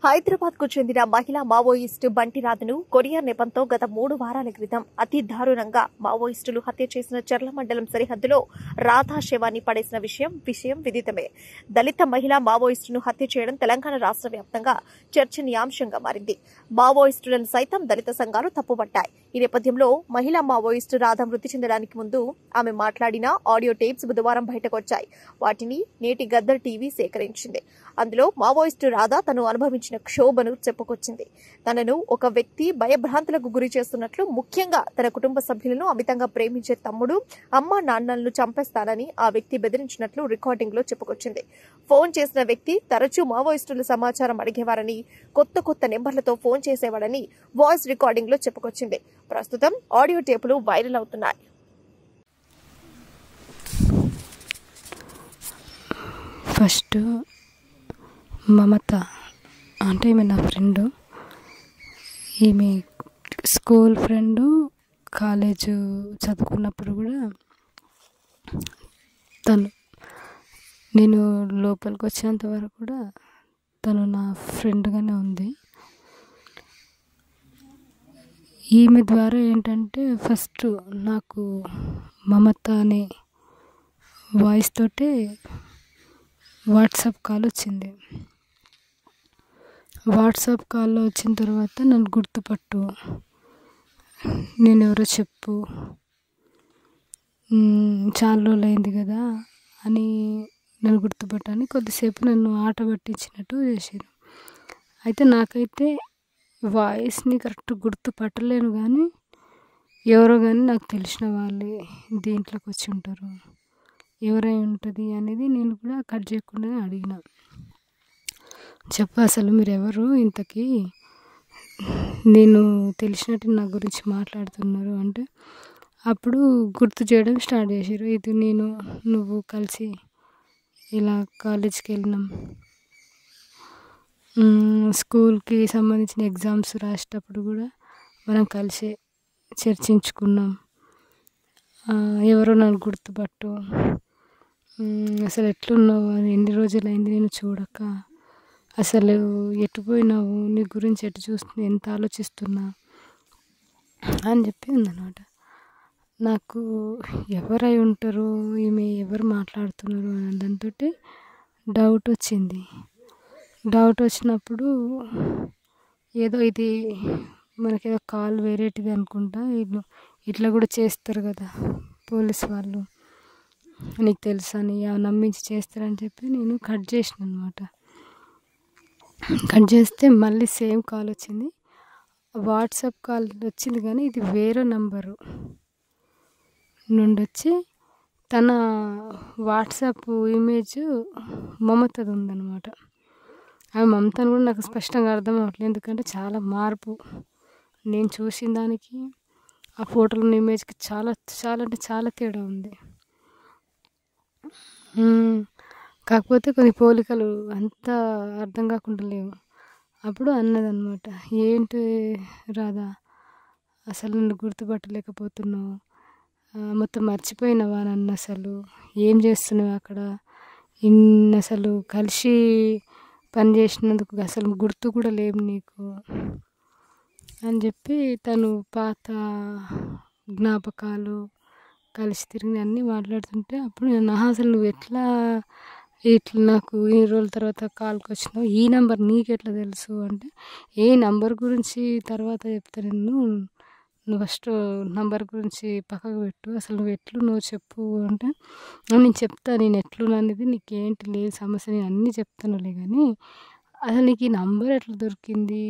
హైదరాబాద్కు చెందిన మహిళా మావోయిస్టు బంటి రాధను కొరియర్ నెపంతో గత 3 వారాల క్రితం అతి దారుణంగా మావోయిస్టులు హత్య చేసిన చర్ల మండలం సరిహద్దులో రాధా శవాన్ని పడేసిన విషయం విదితమే. దళిత మహిళా మావోయిస్టును హత్య చేయడం తెలంగాణ రాష్ట్ర వ్యాప్తంగా చర్చనీయాంశంగా మారింది. మావోయిస్టులను సైతం దళిత సంఘాలు తప్పుపట్టాయి. ఈ నేపథ్యంలో మహిళా మావోయిస్టు రాధ మృతి చెందడానికి ముందు ఆమె మాట్లాడిన ఆడియో టేప్స్ బుధవారం బయటకొచ్చాయి. వాటిని నేటి గద్దర్ టీవీ సేకరించింది. అందులో మావోయిస్టు రాధ తను అనుభవించిన క్షోభను చెప్పుకొచ్చింది. తనను ఒక వ్యక్తి భయభ్రాంతులకు గురి చేస్తున్నట్లు, ముఖ్యంగా తన కుటుంబ సభ్యులను అమితంగా ప్రేమించే తమ్ముడు, అమ్మ నాన్నలను చంపేస్తానని ఆ వ్యక్తి బెదిరించినట్లు రికార్డింగ్ లో చెప్పుకొచ్చింది. ఫోన్ చేసిన వ్యక్తి తరచూ మావోయిస్టుల సమాచారం అడిగేవారని, కొత్త నెంబర్లతో ఫోన్ చేసేవాడని వాయిస్ రికార్డింగ్ లో చెప్పుకొచ్చింది. ప్రస్తుతం ఆడియో టేపులు వైరల్ అవుతున్నాయి. ఫస్ట్ మమత అంటే ఈమె నా ఫ్రెండు. ఈమె స్కూల్ ఫ్రెండు. కాలేజు చదువుకున్నప్పుడు కూడా నేను లోపలికి వచ్చేంత వరకు కూడా తను నా ఫ్రెండ్గానే ఉంది. ఈమె ద్వారా ఏంటంటే ఫస్ట్ నాకు మమత అనే వాయిస్ తోటే వాట్సాప్ కాల్ వచ్చింది. వాట్సాప్ కాల్లో వచ్చిన తర్వాత నన్ను గుర్తుపట్టు, నేనెవరో చెప్పు, చాలా రోజులైంది కదా అని నన్ను గుర్తుపట్టని కొద్దిసేపు నన్ను ఆట పట్టించినట్టు చేసారు. అయితే నాకైతే వాయిస్ని కరెక్ట్ గుర్తుపట్టలేను, కానీ ఎవరో కానీ నాకు తెలిసిన వాళ్ళే దీంట్లోకి వచ్చి ఉంటారు, ఎవరై ఉంటుంది అనేది నేను కూడా కట్ చేయకుండా అడిగిన. చెప్పు అసలు మీరెవరు, ఇంతకీ నేను తెలిసినట్టు నా గురించి మాట్లాడుతున్నారు అంటే అప్పుడు గుర్తు చేయడం స్టార్ట్ చేశారు. ఇది నువ్వు కలిసి ఇలా కాలేజ్కి వెళ్ళినాం, స్కూల్కి సంబంధించిన ఎగ్జామ్స్ రాసేటప్పుడు కూడా మనం కలిసే చర్చించుకున్నాం, ఎవరో నన్ను గుర్తుపట్టు, అసలు ఎట్లున్నావు, ఎన్ని రోజులైంది నేను చూడక, అసలు ఎటుపోయినావు, నీ గురించి ఎటు చూస్తున్నా, ఎంత ఆలోచిస్తున్నా అని చెప్పి ఉందన్నమాట. నాకు ఎవరై ఉంటారు, ఈమె ఎవరు మాట్లాడుతున్నారు అని దాంతో డౌట్ వచ్చింది. డౌట్ వచ్చినప్పుడు ఏదో ఇది మనకేదో కాల్ వేరేటిది అనుకుంటా, ఇట్లా కూడా చేస్తారు కదా పోలీస్ వాళ్ళు, నీకు తెలుసని నమ్మించి చేస్తారని చెప్పి నేను కట్ చేసిన అనమాట. కట్ చేస్తే మళ్ళీ సేమ్ కాల్ వచ్చింది. వాట్సాప్ కాల్ వచ్చింది కానీ ఇది వేరే నంబరు నుండి వచ్చి తన వాట్సాప్ ఇమేజ్ మమతది ఉందన్నమాట. ఆ మమతను కూడా నాకు స్పష్టంగా అర్థం అవ్వట్లేదు, ఎందుకంటే చాలా మార్పు నేను చూసిన దానికి ఆ ఫోటోలో ఉన్న ఇమేజ్కి చాలా చాలా అంటే చాలా తేడా ఉంది. కాకపోతే కొన్ని పోలికలు అంతా అర్థం కాకుండా లేవు. అప్పుడు అన్నదన్నమాట, ఏంటి రాధా అసలు నన్ను గుర్తుపట్టలేకపోతున్నావు, మొత్తం మర్చిపోయినావా నన్ను, అసలు ఏం చేస్తున్నావు అక్కడ, అసలు కలిసి పని చేసినందుకు అసలు గుర్తు కూడా లేవు నీకు అని చెప్పి తను పాత జ్ఞాపకాలు, కలిసి తిరిగి అన్నీ మాట్లాడుతుంటే అప్పుడు నేను అసలు నువ్వు ఇట్లా నాకు ఈ రోజుల తర్వాత కాల్కి వచ్చినావు, ఈ నెంబర్ నీకెట్లా తెలుసు అంటే, ఏ నంబర్ గురించి తర్వాత చెప్తా, నువ్వు ఫస్ట్ నంబర్ గురించి పక్కకు పెట్టు, అసలు నువ్వు చెప్పు అంటే నేను చెప్తా, నేను ఎట్లున్నా అనేది నీకేంటి లేదు సమస్య, నేను అన్నీ చెప్తానులే, కానీ అసలు నీకు ఈ నంబర్ ఎట్లా దొరికింది,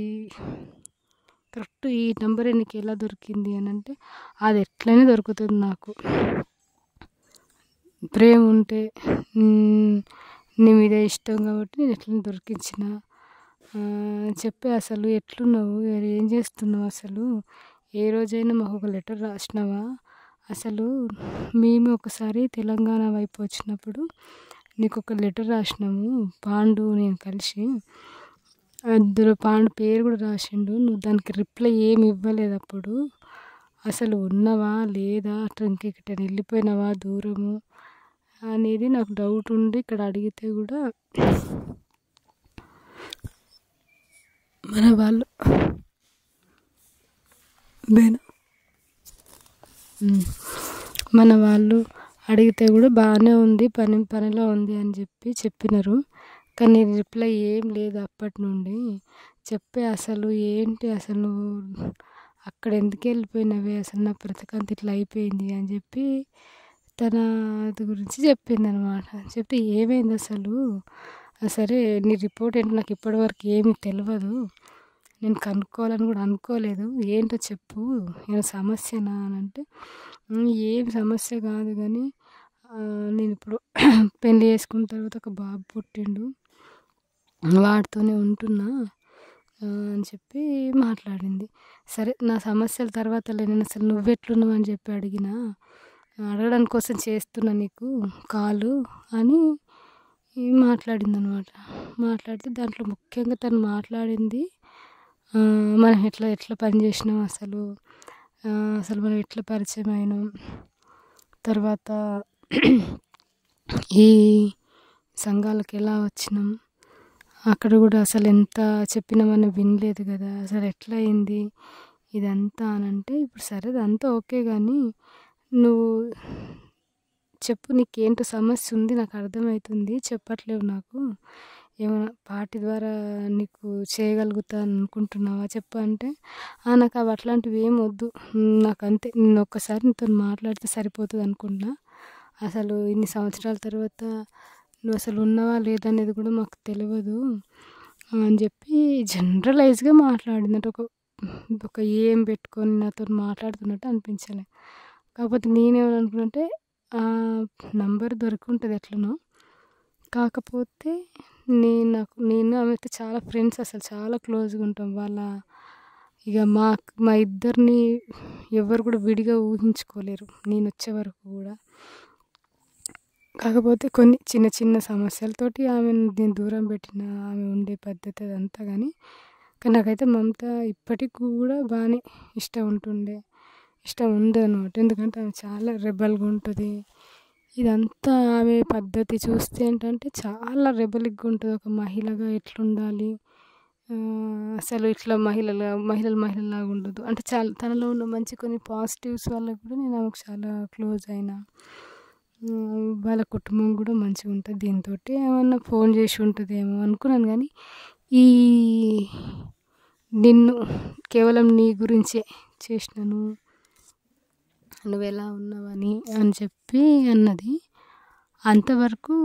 కరెక్ట్ ఈ నెంబరే నీకు ఎలా దొరికింది అని అంటే, అది ఎట్లనే దొరుకుతుంది, నాకు ప్రేమ ఉంటే నీ మీద ఇష్టం కాబట్టి నేను ఎట్లనే దొరికించిన చెప్పి, అసలు ఎట్లున్నావు, ఏం చేస్తున్నావు, అసలు ఏ రోజైనా మాకు ఒక లెటర్ రాసినావా, అసలు మేము ఒకసారి తెలంగాణ వైపు వచ్చినప్పుడు నీకు ఒక లెటర్ రాసినాము, పాండు నేను కలిసి, అందులో పాండు పేరు కూడా రాసిండు, నువ్వు దానికి రిప్లై ఏమి ఇవ్వలేదు, అప్పుడు అసలు ఉన్నావా లేదా, ఇంకెక్కడ వెళ్ళిపోయినావా దూరము అనేది నాకు డౌట్ ఉండి ఇక్కడ అడిగితే కూడా మన వాళ్ళు బేనా మన వాళ్ళు అడిగితే కూడా బాగానే ఉంది, పనిలో ఉంది అని చెప్పినారు. కానీ రిప్లై ఏం లేదు అప్పటి నుండి. అసలు ఏంటి, అసలు నువ్వు అక్కడ ఎందుకు వెళ్ళిపోయినవే, అసలు నా బ్రతకంత ఇట్లా అయిపోయింది అని చెప్పి తన అది గురించి చెప్పిందనమాట. చెప్తే ఏమైంది అసలు, సరే నీ రిపోర్ట్ ఏంటో నాకు ఇప్పటివరకు ఏమీ తెలియదు, నేను కనుక్కోవాలని కూడా అనుకోలేదు, ఏంటో చెప్పు, ఏమైనా సమస్యనా అని అంటే, ఏం సమస్య కాదు కానీ నేను ఇప్పుడు పెళ్ళి చేసుకున్న తర్వాత ఒక బాబు పుట్టిండు, వాడితోనే ఉంటున్నా అని చెప్పి మాట్లాడింది. సరే నా సమస్యల తర్వాతలే, నేను అసలు నువ్వెట్లున్నావు అని చెప్పి అడగడానికి కోసం చేస్తున్నా నీకు కాలు అని మాట్లాడింది అనమాట. మాట్లాడితే దాంట్లో ముఖ్యంగా తను మాట్లాడింది మనం ఎట్లా పని చేసినాం, అసలు మనం ఎట్లా పరిచయం అయినాం, తర్వాత ఈ సంఘాలకు ఎలా వచ్చినాం, అక్కడ కూడా అసలు ఎంత చెప్పినా మనం వినలేదు కదా, అసలు ఎట్లా అయింది ఇదంతా అని అంటే, ఇప్పుడు సరే అదంతా ఓకే కానీ నువ్వు చెప్పు, నీకేంటో సమస్య ఉంది, నాకు అర్థమవుతుంది, చెప్పట్లేవు నాకు, ఏమైనా పార్టీ ద్వారా నీకు చేయగలుగుతాను అనుకుంటున్నావా చెప్పు అంటే, నాకు అవి అట్లాంటివి ఏం వద్దు, నాకు అంతే, నేను ఒక్కసారి నీతో మాట్లాడితే సరిపోతుంది అనుకుంటున్నా, అసలు ఇన్ని సంవత్సరాల తర్వాత నువ్వు అసలు ఉన్నావా లేదనేది కూడా మాకు తెలియదు అని చెప్పి జనరలైజ్గా మాట్లాడిందంటే, ఒక ఏం పెట్టుకొని నాతో మాట్లాడుతున్నట్టు అనిపించలే. కాకపోతే నేనేమనుకున్నంటే నంబర్ దొరికి ఉంటుంది ఎట్లనో, కాకపోతే నేను ఆమెతో చాలా ఫ్రెండ్స్, అసలు చాలా క్లోజ్గా ఉంటాం. ఇక మా ఇద్దరిని ఎవరు కూడా విడిగా ఊహించుకోలేరు నేను వచ్చే వరకు కూడా. కాకపోతే కొన్ని చిన్న చిన్న సమస్యలతోటి ఆమెను నేను దూరం పెట్టిన, ఆమె ఉండే పద్ధతి అదంతా కానీ నాకైతే మమత ఇప్పటికి కూడా బాగానే ఇష్టం ఉంది అనమాట. ఎందుకంటే ఆమె చాలా రెబల్గా ఉంటుంది. ఇదంతా ఆమె పద్ధతి చూస్తే ఏంటంటే చాలా రెబలిక్గా ఉంటుంది, ఒక మహిళగా ఎట్లుండాలి, అసలు ఇట్లా మహిళలాగా ఉండదు అంటే, చాలా తనలో ఉన్న మంచి కొన్ని పాజిటివ్స్ వల్ల కూడా నేను ఆమెకు చాలా క్లోజ్ అయినా. వాళ్ళ కుటుంబం కూడా మంచిగా ఉంటుంది. దీంతో ఏమన్నా ఫోన్ చేసి ఉంటుందేమో అనుకున్నాను కానీ నిన్ను కేవలం నీ గురించే చేసినాను, నువ్వు ఎలా ఉన్నావని చెప్పి అన్నది. అంతవరకు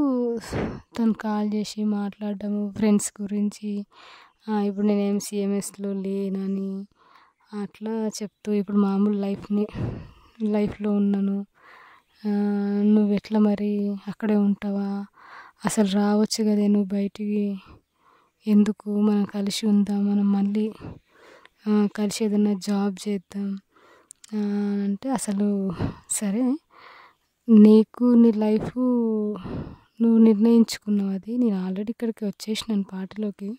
తను కాల్ చేసి మాట్లాడటము ఫ్రెండ్స్ గురించి, ఇప్పుడు నేను MCMSలో లేనని అట్లా చెప్తూ, ఇప్పుడు మామూలు లైఫ్లో ఉన్నాను, నువ్వు ఎట్లా మరి అక్కడే ఉంటావా, అసలు రావచ్చు కదే నువ్వు బయటికి, ఎందుకు మనం కలిసి ఉందాం, మనం మళ్ళీ కలిసి ఏదైనా జాబ్ చేద్దాం అంటే, అసలు సరే నీకు నీ లైఫ్ నువ్వు నిర్ణయించుకున్నావు, అది నేను ఆల్రెడీ ఇక్కడికి వచ్చేసినాను పార్టీలోకి,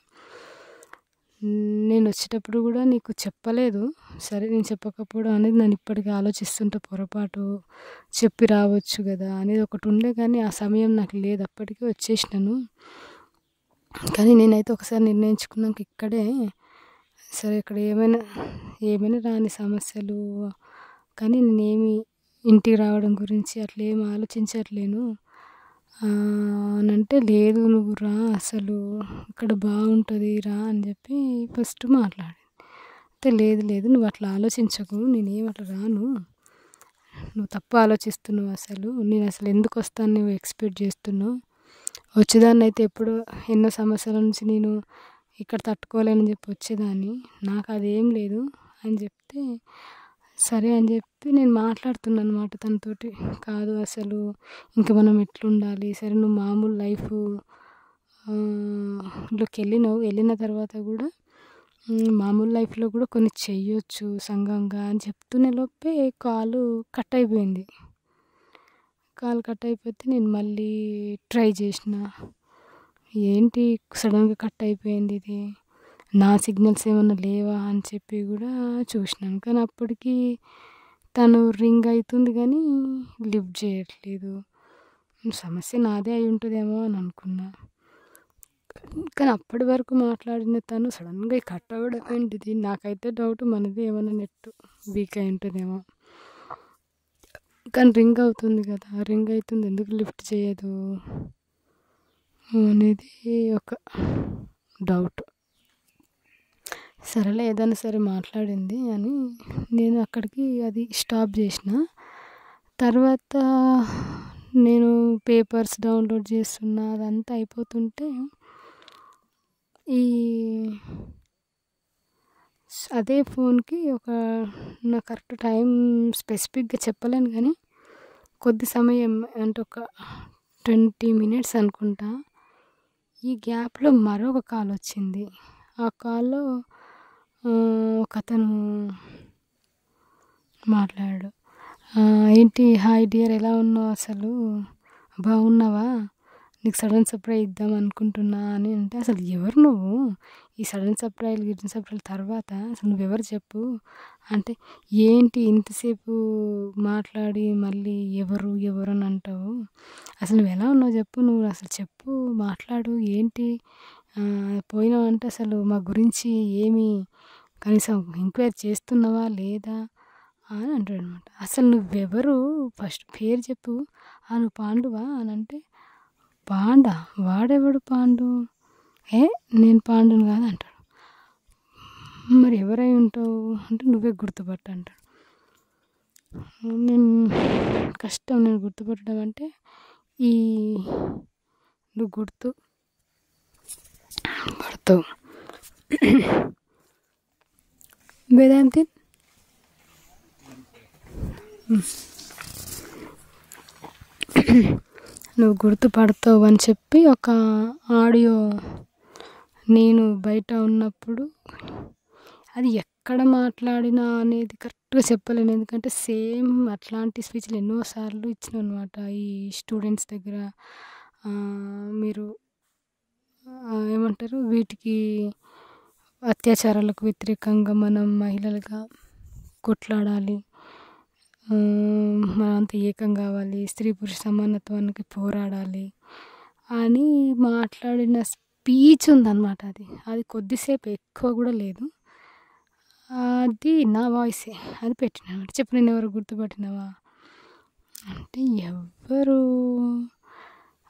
నేను వచ్చేటప్పుడు కూడా నీకు చెప్పలేదు, సరే నేను చెప్పకపోవడం అనేది నన్ను ఇప్పటికీ ఆలోచిస్తుంటే పొరపాటు, చెప్పి రావచ్చు కదా అనేది ఒకటి ఉండే, కానీ ఆ సమయం నాకు లేదు, అప్పటికే వచ్చేసినాను. కానీ నేనైతే ఒకసారి నిర్ణయించుకున్నాక ఇక్కడే సరే, ఇక్కడ ఏమైనా రాని సమస్యలు, కానీ నేనేమి ఇంటికి రావడం గురించి అట్లా ఏమి ఆలోచించట్లేను అని అంటే, లేదు నువ్వు రా, అసలు ఇక్కడ బాగుంటుంది రా అని చెప్పి ఫస్ట్ మాట్లాడింది. అయితే లేదు నువ్వు అట్లా ఆలోచించకు, నేనేం అట్లా రాను, నువ్వు తప్పు ఆలోచిస్తున్నావు, నేను అసలు ఎందుకు వస్తాను నువ్వు ఎక్స్పెక్ట్ చేస్తున్నావు, వచ్చేదాన్ని అయితే ఎప్పుడు ఎన్నో సమస్యల నుంచి నేను ఇక్కడ తట్టుకోలేనని చెప్పి వచ్చేదాన్ని, నాకు అదేం లేదు అని చెప్తే, సరే అని చెప్పి నేను మాట్లాడుతున్నాను అనమాట తనతోటి. కాదు అసలు ఇంకా మనం ఎట్లుండాలి, సరే నువ్వు మామూలు లోకి వెళ్ళిన తర్వాత కూడా మామూలు లైఫ్లో కూడా కొన్ని చెయ్యొచ్చు సంఘంగా అని చెప్తూనే లోపే కాలు కట్ అయిపోయింది. నేను మళ్ళీ ట్రై చేసిన, ఏంటి సడన్గా కట్ అయిపోయింది, ఇది నా సిగ్నల్స్ ఏమన్నా లేవా అని చెప్పి కూడా చూసినాను, కానీ అప్పటికి తను రింగ్ అవుతుంది కానీ లిఫ్ట్ చేయట్లేదు. సమస్య నాదే అయి ఉంటుందేమో అని అనుకున్నా. కానీ అప్పటి వరకు మాట్లాడిన తను సడన్గా కట్ అవ్వడం ఏంటిది? నాకైతే డౌట్ మనది ఏమైనా నెట్ వీక్ అయి ఉంటుందేమో. కానీ రింగ్ అవుతుంది కదా, రింగ్ అవుతుంది ఎందుకు లిఫ్ట్ చేయదు అనేది ఒక డౌట్. సరేలే ఏదైనా సరే మాట్లాడింది అని నేను అక్కడికి అది స్టాప్ చేసిన. తర్వాత నేను పేపర్స్ డౌన్లోడ్ చేస్తున్నా, అదంతా అయిపోతుంటే ఈ అదే ఫోన్కి నాకు కరెక్ట్ టైం స్పెసిఫిక్గా చెప్పలేను కానీ కొద్ది సమయం అంటే ఒక 20 minutes అనుకుంటా. ఈ గ్యాప్లో మరొక కాల్ వచ్చింది. ఆ కాల్లో ఒకతను మాట్లాడాడు. ఏంటి హాయ్ డియర్, ఎలా ఉన్నావు, అసలు బాగున్నావా, నీకు సడన్ సర్ప్రైజ్ ఇద్దాం అనుకుంటున్నా అని. అంటే అసలు ఎవరు నువ్వు, ఈ సడన్ సర్ప్రైజ్ తర్వాత అసలు నువ్వెవరు చెప్పు అంటే, ఏంటి ఇంతసేపు మాట్లాడి మళ్ళీ ఎవరు అని అంటావు, అసలు నువ్వు ఎలా ఉన్నావు చెప్పు, నువ్వు అసలు చెప్పు, మాట్లాడు, ఏంటి పోయినావు అంటే అసలు మా గురించి ఏమి కనీసం ఎంక్వైరీ చేస్తున్నావా లేదా అని అంటాడు అనమాట. అసలు నువ్వెవరు ఫస్ట్ పేరు చెప్పు. నువ్వు పాండువా అని అంటే, పాండా, వాడెవడు పాండు, నేను పాండుని కాదు అంటాడు. మరి ఎవరై ఉంటావు అంటే, నువ్వే గుర్తుపట్ట అంటాడు. కష్టం నేను గుర్తుపట్టడం అంటే, నువ్వు గుర్తు పడతావు వేదాంతి, నువ్వు గుర్తుపడతావు అని చెప్పి ఒక ఆడియో నేను బయట ఉన్నప్పుడు, అది ఎక్కడ మాట్లాడినా అనేది కరెక్ట్గా చెప్పలేను. ఎందుకంటే సేమ్ అట్లాంటి స్పీచ్లు ఎన్నోసార్లు ఇచ్చిన అనమాట ఈ స్టూడెంట్స్ దగ్గర. మీరు ఏమంటారు, వీటికి అత్యాచారాలకు వ్యతిరేకంగా మనం మహిళలుగా కొట్లాడాలి, మనంతా ఏకం కావాలి, స్త్రీ పురుష సమానత్వానికి పోరాడాలి అని మాట్లాడిన స్పీచ్ ఉందన్నమాట. అది కొద్దిసేపు, ఎక్కువ కూడా లేదు. అది నా వాయిసే, అది పెట్టిన అనమాట. చెప్పు, నేను ఎవరు గుర్తుపట్టినావా అంటే, ఎవరు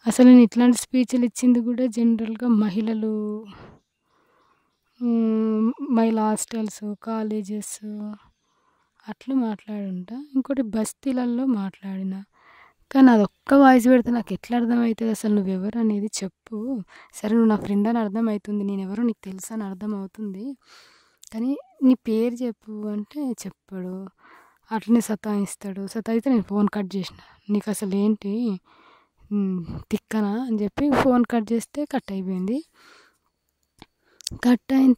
అసలు నేను ఇట్లాంటి స్పీచ్లు ఇచ్చింది కూడా జనరల్గా మహిళా హాస్టల్స్, కాలేజెస్ అట్లా మాట్లాడుంటా. ఇంకోటి బస్తీలలో మాట్లాడిన. కానీ అదొక్క వాయిస్ పెడితే నాకు ఎట్లా అర్థమవుతుంది, అసలు నువ్వెవరు అనేది చెప్పు. సరే నువ్వు నా ఫ్రెండ్ అని అర్థమవుతుంది, నేను ఎవరో నీకు తెలుసు అని అర్థమవుతుంది, కానీ నీ పేరు చెప్పు అంటే చెప్పాడు. అట్లనే సతాయిస్తే నేను ఫోన్ కట్ చేసిన. నీకు అసలు ఏంటి తిక్కనా అని చెప్పి ఫోన్ కట్ చేస్తే కట్ అయిపోయింది. కట్ అయిన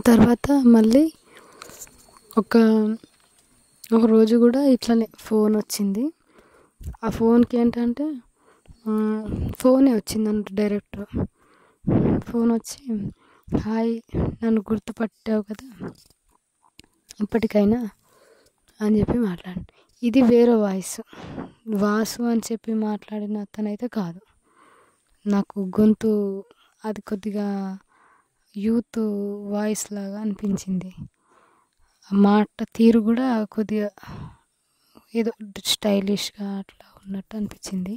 తర్వాత మళ్ళీ ఒక రోజు కూడా ఇట్లనే ఫోన్ వచ్చింది. ఆ ఫోన్కి ఏంటంటే ఫోనే వచ్చిందంట డైరెక్ట్. ఫోన్ వచ్చి, హాయ్, నన్ను గుర్తుపట్టావు కదా ఇప్పటికైనా అని చెప్పి మాట్లాడి. ఇది వేరే వాయిస్, వాసు అని చెప్పి మాట్లాడిన అతనైతే కాదు. నాకు గొంతు అది కొద్దిగా యూత్ వాయిస్ లాగా అనిపించింది. మాట తీరు కూడా కొద్దిగా ఏదో స్టైలిష్గా అట్లా ఉన్నట్టు అనిపించింది.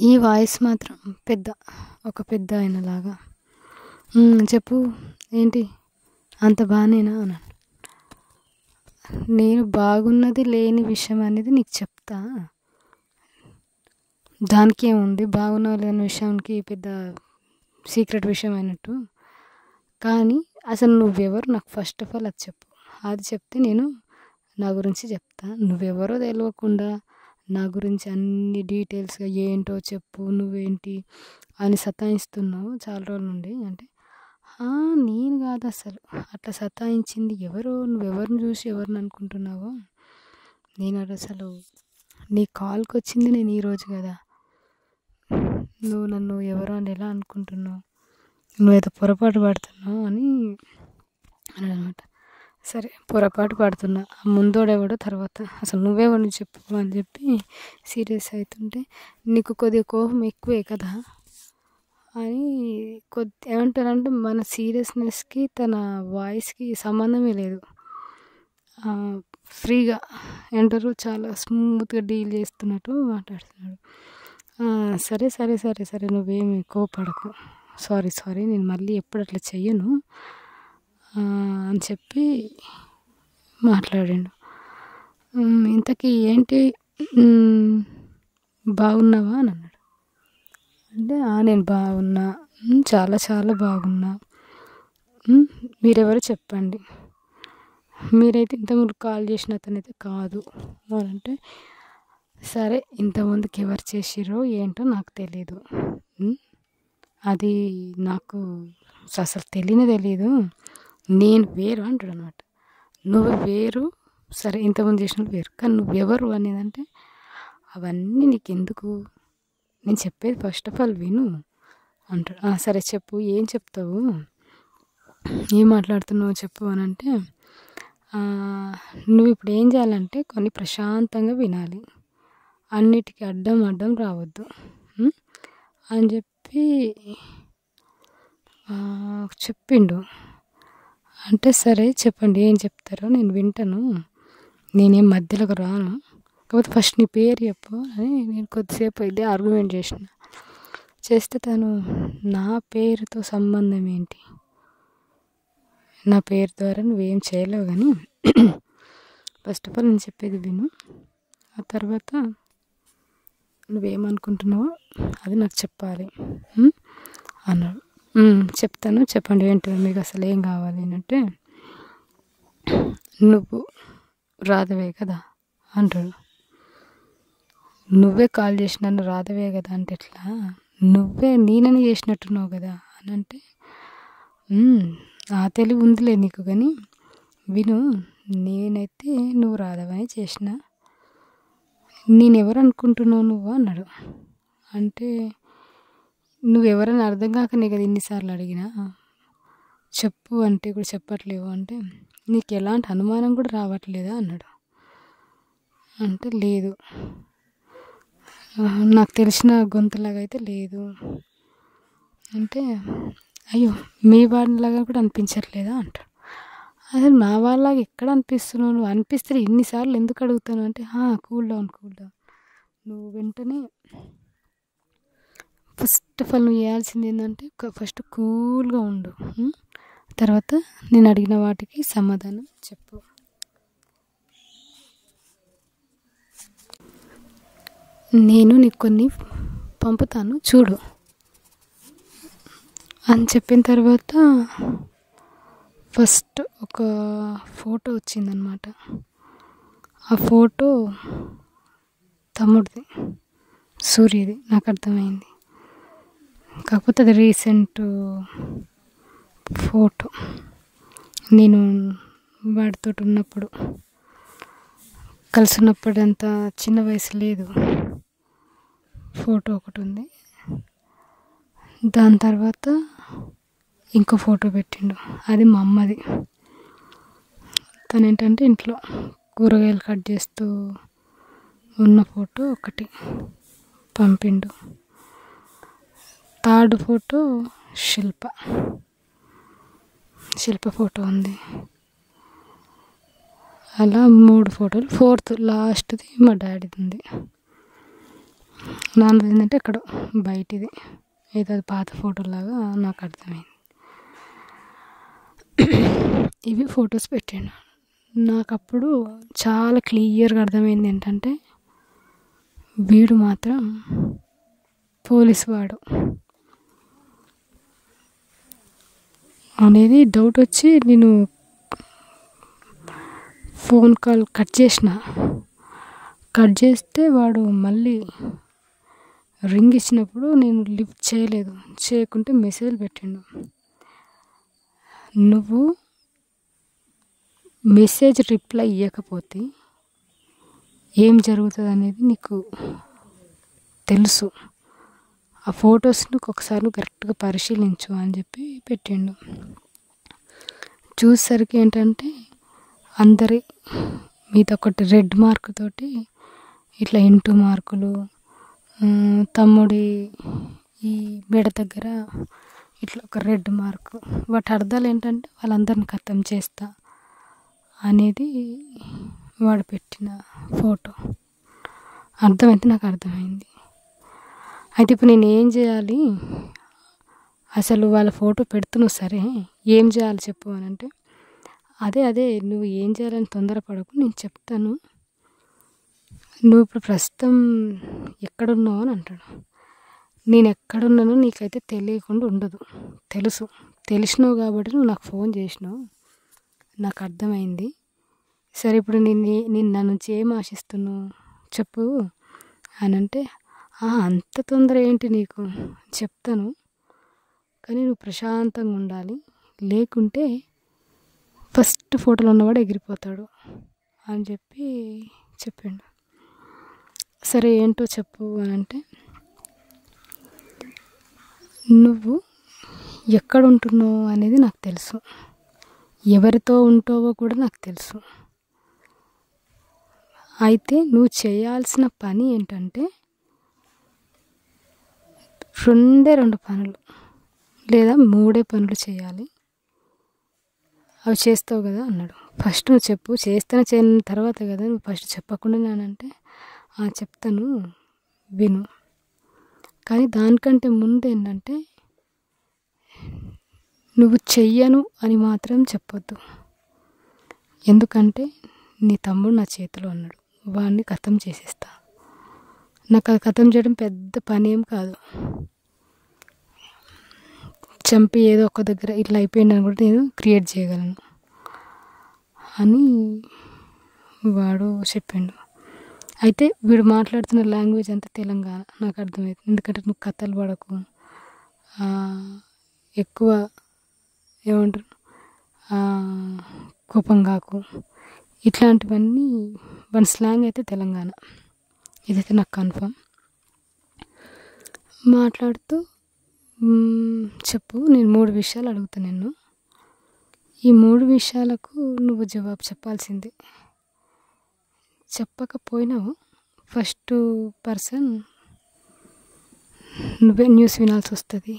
ఈ వాయిస్ మాత్రం ఒక పెద్ద ఆయనలాగా. చెప్పు, ఏంటి అంత బాగానేనా అన్నాను. నేను బాగున్నది లేని విషయం అనేది నీకు చెప్తా, దానికి ఏముంది, బాగున్నా లేని విషయానికి పెద్ద సీక్రెట్ విషయం అయినట్టు. కానీ అసలు నువ్వెవరు నాకు ఫస్ట్ ఆఫ్ ఆల్ అది చెప్పు. అది చెప్తే నేను నా గురించి చెప్తా. నువ్వెవరో తెలియకుండా నా గురించి అన్ని డీటెయిల్స్గా ఏంటో చెప్పు, నువ్వేంటి అని సతాయిస్తున్నావు చాలా రోజుల నుండి అంటే, నేను కాదు అసలు అట్లా సతాయించింది, నువ్వెవరిని చూసి ఎవరిని అనుకుంటున్నావో, నేను అసలు నీ కాల్కి వచ్చింది నేను ఈరోజు కదా, నువ్వు నన్ను ఎవరో అని ఎలా అనుకుంటున్నావు, నువ్వేదో పొరపాటు పడుతున్నావు అని అన్నమాట. సరే పొరపాటు పడుతున్నా, ముందోడెవడో తర్వాత అసలు నువ్వెవడు చెప్పు అని చెప్పి సీరియస్ అవుతుంటే, నీకు కొద్దిగా కోపం ఎక్కువే కదా అని ఏమంటారంటే మన సీరియస్నెస్కి తన వాయిస్కి సంబంధమే లేదు. ఫ్రీగా ఏమంటారు, చాలా స్మూత్గా డీల్ చేస్తున్నట్టు మాట్లాడుతున్నాడు. సరే సరే సరే సరే నువ్వేమి కోపడకు, సారీ నేను మళ్ళీ ఎప్పుడు అట్లా చెయ్యను అని చెప్పి మాట్లాడాడు. ఇంతకీ ఏంటి బాగున్నావా అని అన్నాడు. అంటే నేను బాగున్నా, చాలా చాలా బాగున్నా, మీరెవరో చెప్పండి, మీరైతే ఇంతకుముందు కాల్ చేసిన అతనైతే కాదు అని అంటే, సరే ఇంతకుముందుకు ఎవరు చేసిరో ఏంటో నాకు తెలీదు, అది నాకు అసలు తెలియదు, నేను వేరు అంటాడు అనమాట. నువ్వు వేరు, సరే ఇంతకుముందు చేసిన వేరు, కానీ నువ్వెవరు అనేదంటే అవన్నీ నీకెందుకు, నేను చెప్పేది ఫస్ట్ ఆఫ్ ఆల్ విను అంటాడు. సరే చెప్పు, ఏం చెప్తావు, ఏం మాట్లాడుతున్నావు చెప్పు అని అంటే, నువ్వు ఇప్పుడు ఏం చేయాలంటే కొన్ని ప్రశాంతంగా వినాలి, అన్నిటికీ అడ్డం రావద్దు అని చెప్పి చెప్పిండు. అంటే సరే చెప్పండి ఏం చెప్తారో నేను వింటాను, నేనేం మధ్యలోకి రాను, కాకపోతే ఫస్ట్ నీ పేరు చెప్పు అని నేను కొద్దిసేపు ఇదే ఆర్గ్యుమెంట్ చేస్తే తను నా పేరుతో సంబంధం ఏంటి, నా పేరు ద్వారా నువ్వేం చేయలేవు, కానీ ఫస్ట్ ఆఫ్ ఆల్ నేను చెప్పేది విను, ఆ తర్వాత నువ్వేమనుకుంటున్నావో అది నాకు చెప్పాలి అన్నాడు. చెప్తాను, చెప్పండి ఏంటో మీకు అసలు ఏం కావాలి అంటే, నువ్వు రాధవే కదా అంటాడు. నువ్వే కాల్ చేసి నన్ను రాధవే కదా అంటే ఎట్లా, నువ్వే నేనని చేసినట్టున్నావు కదా అని అంటే, ఆ తెలివి ఉందిలే నీకు, కానీ విను, నేనైతే నువ్వు రాధవని చేసిన, నేనెవరు అనుకుంటున్నావు నువ్వు అన్నాడు. అంటే నువ్వెవరని అర్థం కాకనే కదా ఇన్నిసార్లు అడిగినా, చెప్పు అంటే కూడా చెప్పట్లేవు అంటే, నీకు ఎలాంటి అనుమానం కూడా రావట్లేదా అన్నాడు. అంటే లేదు, నాకు తెలిసిన గొంతులాగా అయితే లేదు అంటే, అయ్యో మీ వాళ్ళలాగా కూడా అనిపించట్లేదా అంటాడు. అసలు నా వాళ్ళలాగా ఎక్కడ అనిపిస్తున్నావు, నువ్వు అనిపిస్తే ఇన్నిసార్లు ఎందుకు అడుగుతాను అంటే, కూల్ డౌన్ నువ్వు వెంటనే ఫస్ట్ ఆఫ్ ఆల్ నువ్వు చేయాల్సింది ఏంటంటే ఫస్ట్ కూల్గా ఉండు, తర్వాత నేను అడిగిన వాటికి సమాధానం చెప్పు, నేను నీకు కొన్ని పంపుతాను చూడు అని చెప్పిన తర్వాత ఫస్ట్ ఒక ఫోటో వచ్చిందనమాట. ఆ ఫోటో తమ్ముడిది, సూర్యది, నాకు అర్థమైంది. కాకపోతే అది రీసెంట్ ఫోటో, నేను వాడితో ఉన్నప్పుడు కలిసి ఉన్నప్పుడు అంత చిన్న వయసు లేదు, ఫోటో ఒకటి ఉంది. దాని తర్వాత ఇంకో ఫోటో పెట్టిండు, అది మా అమ్మది. తను ఏంటంటే ఇంట్లో కూరగాయలు కట్ చేస్తూ ఉన్న ఫోటో ఒకటి పంపిండు. థర్డ్ ఫోటో శిల్ప ఫోటో ఉంది. అలా 3 ఫోటోలు, ఫోర్త్ లాస్ట్ది మా డాడీది ఉంది. నాన్నది ఏంటంటే ఎక్కడో బయటిది, ఏదో అది పాత ఫోటోలాగా నాకు అర్థమైంది. ఇవి ఫొటోస్ పెట్టాను. నాకు అప్పుడు చాలా క్లియర్గా అర్థమైంది ఏంటంటే, వీడు మాత్రం పోలీసు వాడు అనేది డౌట్ వచ్చి నేను ఫోన్ కాల్ కట్ చేస్తే వాడు మళ్ళీ రింగ్ ఇచ్చినప్పుడు నేను లిఫ్ట్ చేయకుంటే మెసేజ్ పెట్టిండు, నువ్వు మెసేజ్ రిప్లై ఇవ్వకపోతే ఏం జరుగుతుంది అనేది నీకు తెలుసు, ఆ ఫొటోస్ని ఒకసారి కరెక్ట్గా పరిశీలించు అని చెప్పి పెట్టిండు. చూసేసరికి ఏంటంటే అందరి మీద ఒకటి రెడ్ మార్క్ తోటి ఇట్లా ఇంటూ మార్కులు, తమ్ముడి ఈ మెడ దగ్గర ఇట్లా ఒక రెడ్ మార్కు. వాటి అర్థాలు ఏంటంటే వాళ్ళందరిని ఖతం చేస్తా అనేది వాడు పెట్టిన ఫోటో. అర్థమైతే నాకు అర్థమైంది. అయితే ఇప్పుడు నేను ఏం చేయాలి, అసలు వాళ్ళ ఫోటో పెడుతున్నావు సరే, ఏం చేయాలి చెప్పు అని అంటే, అదే నువ్వు ఏం చేయాలని తొందరపడకు, నేను చెప్తాను, నువ్వు ఇప్పుడు ప్రస్తుతం ఎక్కడున్నావు అని అంటాడు. నేను ఎక్కడున్నానో నీకైతే తెలియకుండా ఉండదు, తెలిసినావు కాబట్టి నువ్వు నాకు ఫోన్ చేసినావు, నాకు అర్థమైంది. సరే ఇప్పుడు నేను నా నుంచి ఏం ఆశిస్తున్నావు చెప్పు అని అంటే, అంత తొందర ఏంటి నీకు, చెప్తాను, కానీ నువ్వు ప్రశాంతంగా ఉండాలి, లేకుంటే ఫస్ట్ ఫోటోలో ఉన్నవాడు ఎగిరిపోతాడు అని చెప్పిండు. సరే ఏంటో చెప్పు అని అంటే, నువ్వు ఎక్కడ ఉంటున్నావు అనేది నాకు తెలుసు, ఎవరితో ఉంటావో కూడా నాకు తెలుసు. అయితే నువ్వు చేయాల్సిన పని ఏంటంటే రెండు పనులు లేదా 3 పనులు చేయాలి. అవి చేస్తావు కదా అన్నాడు. ఫస్ట్ నువ్వు చెప్పు, చేస్తాను చేయని తర్వాత కదా, నువ్వు ఫస్ట్ చెప్పకుండా నేనంటే చెప్తాను విను, కానీ దానికంటే ముందు ఏంటంటే నువ్వు చెయ్యను అని మాత్రం చెప్పొద్దు. ఎందుకంటే నీ తమ్ముడు నా చేతిలో ఉన్నాడు, వాడిని ఖతం చేసేస్తా. నాకు అది ఖతం చేయడం పెద్ద పని ఏం కాదు, చంపి ఏదో ఒక దగ్గర ఇట్లా అయిపోయిందని కూడా నేను క్రియేట్ చేయగలను అని వాడు చెప్పిండు. అయితే వీడు మాట్లాడుతున్న లాంగ్వేజ్ అంతా తెలంగాణ, నాకు అర్థమవుతుంది. ఎందుకంటే నువ్వు కథలు పడకు, ఎక్కువ ఏమంటారు కోపం కాకు, ఇట్లాంటివన్నీ వన్ స్లాంగ్ అయితే తెలంగాణ, ఇదైతే నాకు కన్ఫర్మ్. మాట్లాడుతూ చెప్పు, నేను 3 విషయాలు అడుగుతాను నిన్ను, ఈ 3 విషయాలకు నువ్వు జవాబు చెప్పాల్సిందే. చెప్పకపోయినావు ఫస్ట్ పర్సన్ నువ్వే న్యూస్ వినాల్సి వస్తుంది.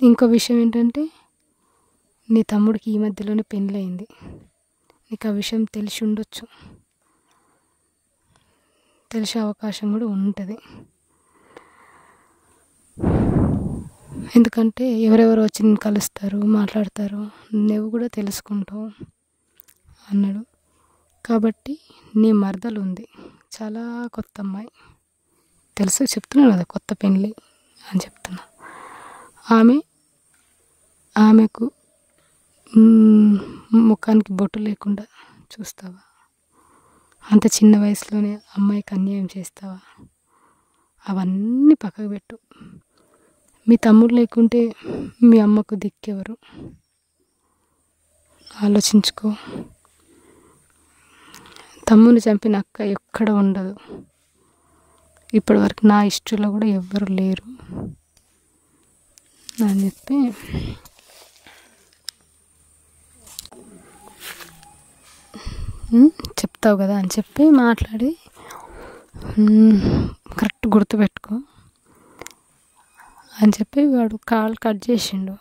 ఇంకో విషయం ఏంటంటే, నీ తమ్ముడికి ఈ మధ్యలోనే పెళ్ళయింది, నీకు ఆ విషయం తెలిసి ఉండొచ్చు, తెలిసే అవకాశం కూడా ఉంటుంది. ఎందుకంటే ఎవరెవరు వచ్చి నేను కలుస్తారు, మాట్లాడతారు, నువ్వు కూడా తెలుసుకుంటావు అన్నాడు. కాబట్టి నీ మరదలు ఉంది, చాలా కొత్త అమ్మాయి, తెలుసు చెప్తున్నాను కదా, కొత్త పెళ్ళి అని చెప్తున్నా. ఆమెకు ముఖానికి బొట్టు లేకుండా చూస్తావా? అంత చిన్న వయసులోనే అమ్మాయికి అన్యాయం చేస్తావా? అవన్నీ పక్కకు పెట్టు. మీ తమ్ముడు లేకుంటే మీ అమ్మకు దిక్కెవరు ఆలోచించుకో. తమ్ముని చంపిన అక్క ఎక్కడ ఉండదు, ఇప్పటివరకు నా హిస్టరీలో కూడా ఎవ్వరు లేరు అని చెప్పి చెప్తావు కదా అని చెప్పి మాట్లాడి, కరెక్ట్ గుర్తుపెట్టుకో అని చెప్పి వాడు కాల్ కట్ చేసిండు.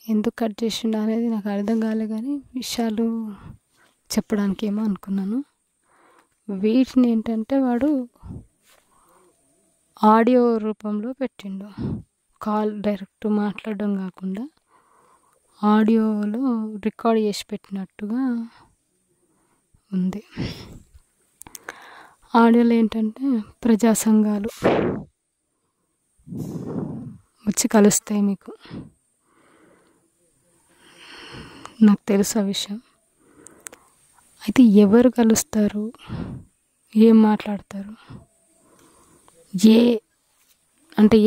ఎందుకు కట్ చేసిండు అనేది నాకు అర్థం కాలే, కానీ విషయాలు చెప్పడానికి ఏమో అనుకున్నాను. వీటిని ఏంటంటే వాడు ఆడియో రూపంలో పెట్టిండు, కాల్ డైరెక్ట్ మాట్లాడడం కాకుండా ఆడియోలో రికార్డ్ చేసి పెట్టినట్టుగా ఉంది. ఆడియోలో ఏంటంటే ప్రజా సంఘాలు వచ్చి కలుస్తాయి మీకు, నాకు తెలుసు ఆ విషయం. అయితే ఎవరు కలుస్తారు, ఏం మాట్లాడతారు,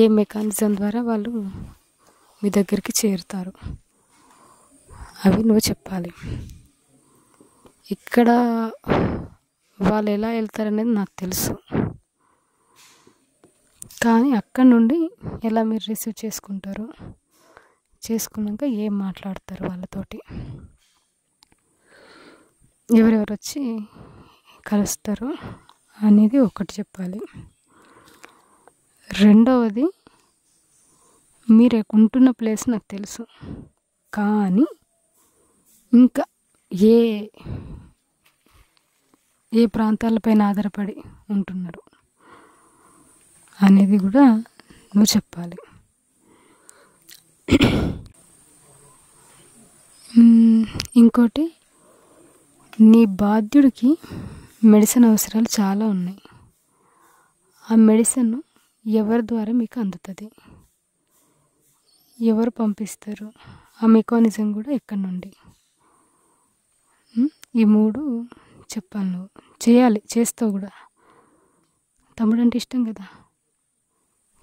ఏ మెకానిజం ద్వారా వాళ్ళు మీ దగ్గరికి చేరుతారు, అవి నువ్వు చెప్పాలి. ఇక్కడ వాళ్ళు ఎలా వెళ్తారనేది నాకు తెలుసు, కానీ అక్కడ నుండి ఎలా మీరు రిసీవ్ చేసుకుంటారు, చేసుకున్నాక ఏం మాట్లాడతారు వాళ్ళతోటి ఎవరెవరు వచ్చి కలుస్తారు అనేది ఒకటి చెప్పాలి. రెండవది, మీరు ఉంటున్న ప్లేస్ నాకు తెలుసు, కానీ ఇంకా ఏ ఏ ప్రాంతాలపైన ఆధారపడి ఉంటున్నారు అనేది కూడా నువ్వు చెప్పాలి. ఇంకోటి, నీ బాధ్యుడికి మెడిసిన్ అవసరాలు చాలా ఉన్నాయి. ఆ మెడిసిన్ ఎవరి ద్వారా మీకు అందుతుంది, ఎవరు పంపిస్తారు, ఆ మెకానిజం కూడా ఎక్కడి నుండి, ఈ 3 చెప్పాలి. నువ్వు చేయాలి, చేస్తావు కూడా. తమ్ముడు అంటే ఇష్టం కదా,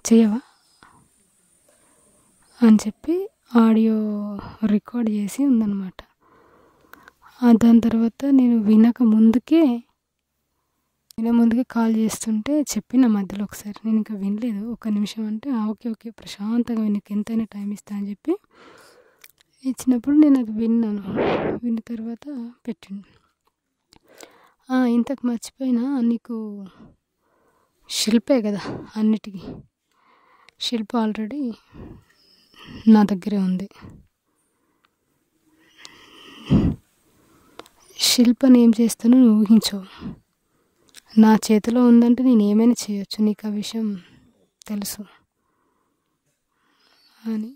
చేయవా అని చెప్పి ఆడియో రికార్డ్ చేసి ఉందన్నమాట. దాని తర్వాత నేను ముందుకే కాల్ చేస్తుంటే చెప్పిన మధ్యలో ఒకసారి, నేను ఇంకా వినలేదు, 1 నిమిషం అంటే ఓకే ప్రశాంతంగా నీకు ఎంతైనా టైం ఇస్తా అని చెప్పి ఇచ్చినప్పుడు నేను అది విన్నాను. విన్న తర్వాత పెట్టిండు. ఇంతకు మర్చిపోయినా, నీకు శిల్పే కదా అన్నిటికీ, శిల్ప ఆల్రెడీ నా దగ్గరే ఉంది. శిల్పని ఏం చేస్తానో నువ్వు ఊహించవు. నా చేతిలో ఉందంటే నేను ఏమైనా చేయొచ్చు, నీకు ఆ విషయం తెలుసు అని.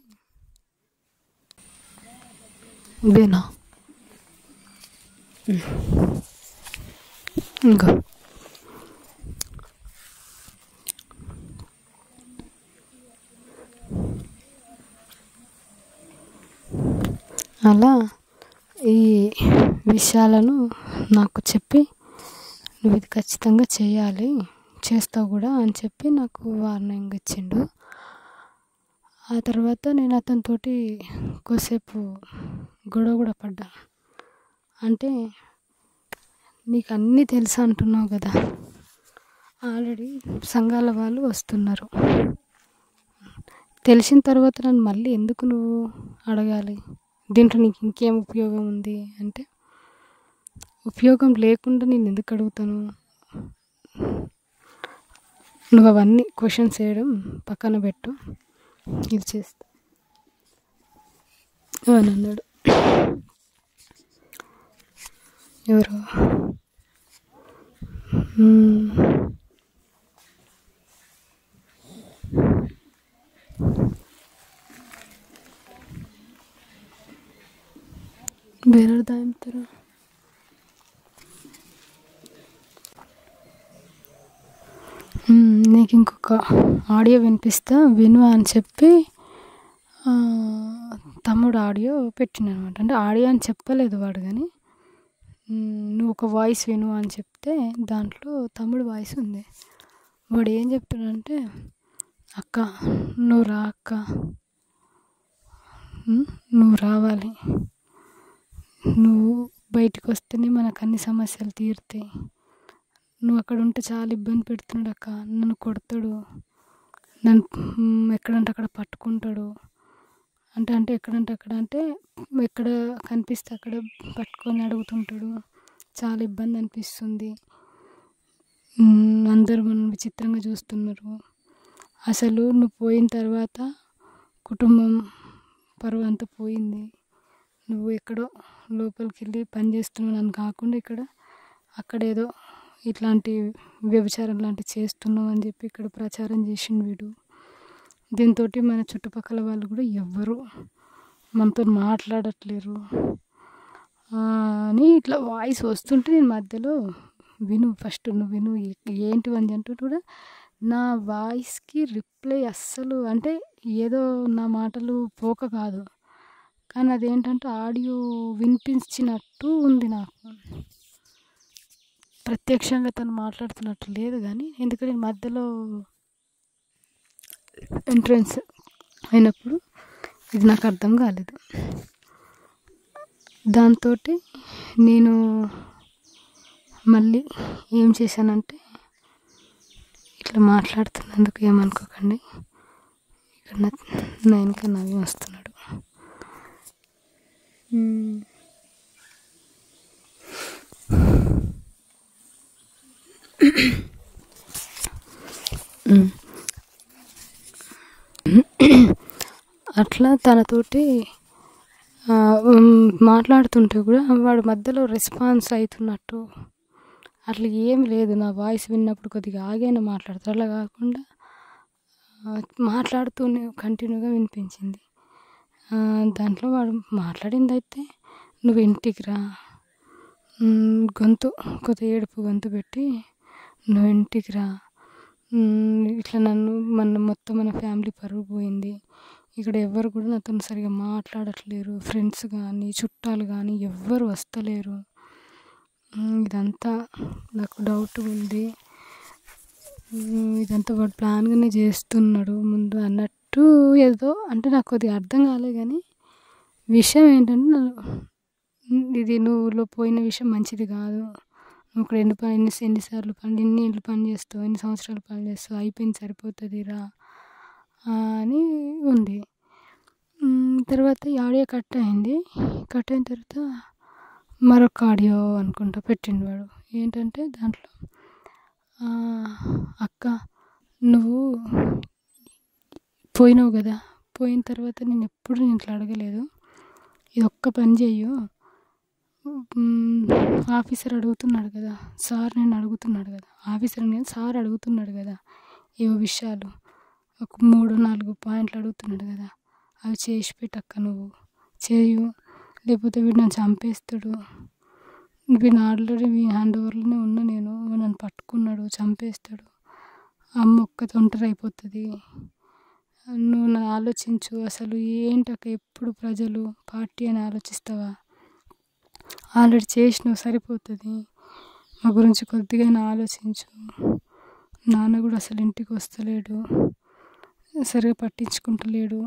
ఇదేనా ఇంకా అలా ఈ విషయాలను నాకు చెప్పి, నువ్వు ఇది ఖచ్చితంగా చేయాలి, చేస్తావు కూడా అని చెప్పి నాకు వార్నింగ్ ఇచ్చిండు. ఆ తర్వాత నేను అతనితోటి కొద్దిసేపు గొడవ కూడా పడ్డా. అంటే నీకు అన్నీ తెలుసు అంటున్నావు కదా, ఆల్రెడీ సంఘాల వాళ్ళు వస్తున్నారు, తెలిసిన తర్వాత నన్ను మళ్ళీ ఎందుకు నువ్వు అడగాలి, దీంట్లో నీకు ఇంకేం ఉపయోగం ఉంది అంటే, ఉపయోగం లేకుండా నేను ఎందుకు అడుగుతాను, నువ్వు అవన్నీ క్వశ్చన్స్ వేయడం పక్కన పెట్టు, ఇది చేస్తా అని అన్నాడు. ఎవరు ಬೇರೆಯವ್ರು ದಾಯ್ತಾರೆ. నీకు ఇంకొక ఆడియో వినిపిస్తా విను అని చెప్పి తమ్ముడు ఆడియో పెట్టినమాట. అంటే ఆడియో అని చెప్పలేదు వాడు, కానీ నువ్వు ఒక వాయిస్ విను అని చెప్తే దాంట్లో తమ్ముడు వాయిస్ ఉంది. వాడు ఏం చెప్తున్నాడంటే, అక్క నువ్వు రా అక్క, నువ్వు రావాలి, నువ్వు బయటకు వస్తేనే మనకు అన్ని సమస్యలు తీరుతాయి, నువ్వు అక్కడ ఉంటే చాలా ఇబ్బంది పెడుతున్నాడు అక్క, నన్ను కొడతాడు, నన్ను ఎక్కడంటే అక్కడ పట్టుకుంటాడు, అంటే ఎక్కడంటే అక్కడ అంటే ఎక్కడ కనిపిస్తే అక్కడ పట్టుకొని అడుగుతుంటాడు, చాలా ఇబ్బంది అనిపిస్తుంది, అందరూ మనం విచిత్రంగా చూస్తున్నారు, అసలు నువ్వు పోయిన తర్వాత కుటుంబం పరువు అంతా పోయింది, నువ్వు ఎక్కడో లోపలికి వెళ్ళి పని చేస్తున్నావు అని కాకుండా అక్కడేదో ఇట్లాంటి వ్యభిచారం లాంటివి చేస్తున్నావు అని చెప్పి ఇక్కడ ప్రచారం చేసిండు వీడు. దీంతో మన చుట్టుపక్కల వాళ్ళు కూడా ఎవ్వరు మనతో మాట్లాడట్లేరు అని ఇట్లా వాయిస్ వస్తుంటే నేను మధ్యలో విను, ఫస్ట్ నువ్వు విను ఏంటి అని అంటూ కూడా నా వాయిస్కి రిప్లై అస్సలు, అంటే ఏదో నా మాటలు పోక కాదు, కానీ అదేంటంటే ఆడియో వినిపించినట్టు ఉంది నాకు, ప్రత్యక్షంగా తను మాట్లాడుతున్నట్టు లేదు. కానీ ఎందుకంటే మధ్యలో ఎంట్రన్స్ అయినప్పుడు ఇది నాకు అర్థం కాలేదు. దాంతో నేను మళ్ళీ ఏం చేశానంటే, ఇట్లా మాట్లాడుతున్నందుకు ఏమనుకోకండి, ఇక్కడ నా వెనక నవ్వి వస్తున్నాడు. అట్లా తనతోటి మాట్లాడుతుంటే కూడా వాడు మధ్యలో రెస్పాన్స్ అవుతున్నట్టు అట్లా ఏం లేదు. నా వాయిస్ విన్నప్పుడు కొద్దిగా ఆగైనా మాట్లాడతారు, అలా కాకుండా మాట్లాడుతూనే కంటిన్యూగా వినిపించింది. దాంట్లో వాడు మాట్లాడింది అయితే, నువ్వు ఇంటికి రా, గొంతు కొద్దిగా ఏడుపు గొంతు పెట్టి, నువ్వు ఇంటికి రా, ఇట్లా మొత్తం మన ఫ్యామిలీ పరువు పోయింది, ఇక్కడ ఎవ్వరు కూడా నాతో సరిగా మాట్లాడట్లేరు, ఫ్రెండ్స్ కానీ చుట్టాలు కానీ ఎవ్వరు వస్తలేరు, ఇదంతా నాకు డౌట్ ఉంది, ఇదంతా వాడు ప్లాన్గానే చేస్తున్నాడు ముందు అన్నట్టు ఏదో అంటే నాకు కొద్దిగా అర్థం కాలేదు. కానీ విషయం ఏంటంటే, ఇది నువ్వు పోయిన విషయం మంచిది కాదు, నువ్వు ఇక్కడ ఎన్నిసార్లు ఎన్ని ఏళ్ళు పని చేస్తావు, ఎన్ని సంవత్సరాలు పని చేస్తావు, అయిపోయింది సరిపోతుంది రా అని ఉంది. తర్వాత ఈ ఆడియో కట్ అయింది. కట్ అయిన తర్వాత మరొక ఆడియో అనుకుంటా పెట్టిండు వాడు. ఏంటంటే దాంట్లో, అక్క నువ్వు పోయినావు కదా, పోయిన తర్వాత నేను ఎప్పుడు ఇట్లా అడగలేదు, ఇది ఒక్క పని చెయ్యు, ఆఫీసర్ అడుగుతున్నాడు కదా, సార్ నేను అడుగుతున్నాడు కదా, ఆఫీసర్ నేను సార్ అడుగుతున్నాడు కదా, ఏవో విషయాలు ఒక 3-4 పాయింట్లు అడుగుతున్నాడు కదా, అవి చేసి పెట్టక్క, నువ్వు చేయు, లేకపోతే వీడు నన్ను చంపేస్తాడు, వీడు ఆల్రెడీ హ్యాండ్ ఓవర్లోనే ఉన్నా, నేను నన్ను పట్టుకున్నాడు చంపేస్తాడు, అమ్మ ఒక్కటి ఒంటరి అయిపోతుంది, నువ్వు నన్ను ఆలోచించు, అసలు ఏంటక్క ఎప్పుడు ప్రజలు పార్టీ అని ఆలోచిస్తావా, ఆల్రెడీ చేసినావు సరిపోతుంది, మా గురించి కొద్దిగా ఆలోచించు, నాన్న కూడా అసలు ఇంటికి వస్తలేడు, సరిగా పట్టించుకుంటలేడు,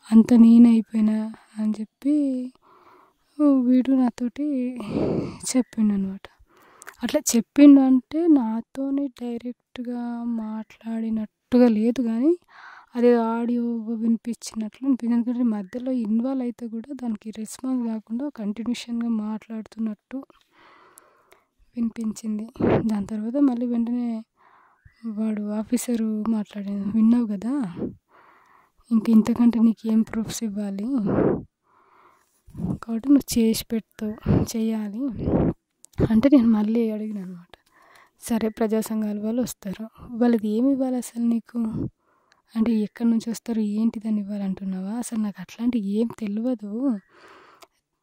అంత నేనే అయిపోయినా అని చెప్పి వీడు నాతోటి చెప్పిండు అనమాట. అట్లా చెప్పిండు అంటే నాతోని డైరెక్ట్గా మాట్లాడినట్టుగా లేదు, కానీ అదే ఆడియో వినిపించినట్లు అనిపించింది. ఎందుకంటే మధ్యలో ఇన్వాల్వ్ అయితే కూడా దానికి రెస్పాన్స్ కాకుండా కంటిన్యూషన్గా మాట్లాడుతున్నట్టు వినిపించింది. దాని తర్వాత మళ్ళీ వెంటనే వాడు ఆఫీసరు మాట్లాడాను, విన్నావు కదా, ఇంతకంటే నీకు ఏం ప్రూఫ్స్ ఇవ్వాలి, కాబట్టి నువ్వు చేసి పెడతావు, చెయ్యాలి అంటే నేను మళ్ళీ అడిగిన అనమాట. సరే ప్రజా సంఘాల వాళ్ళు వస్తారు, వాళ్ళది ఏమి ఇవ్వాలి అసలు నీకు అంటే, ఎక్కడి నుంచి వస్తారు ఏంటిదని ఇవ్వాలంటున్నావా, అసలు నాకు అట్లాంటి ఏం తెలియదు,